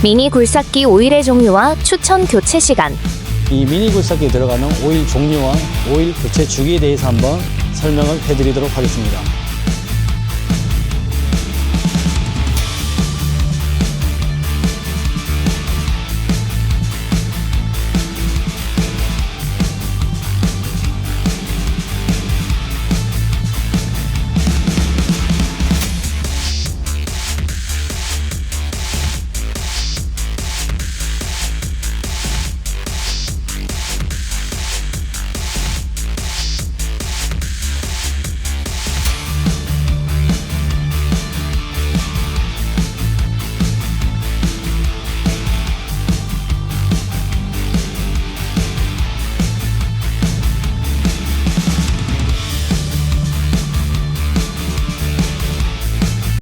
미니 굴삭기 오일의 종류와 추천 교체 시간. 이 미니 굴삭기에 들어가는 오일 종류와 오일 교체 주기에 대해서 한번 설명을 해드리도록 하겠습니다.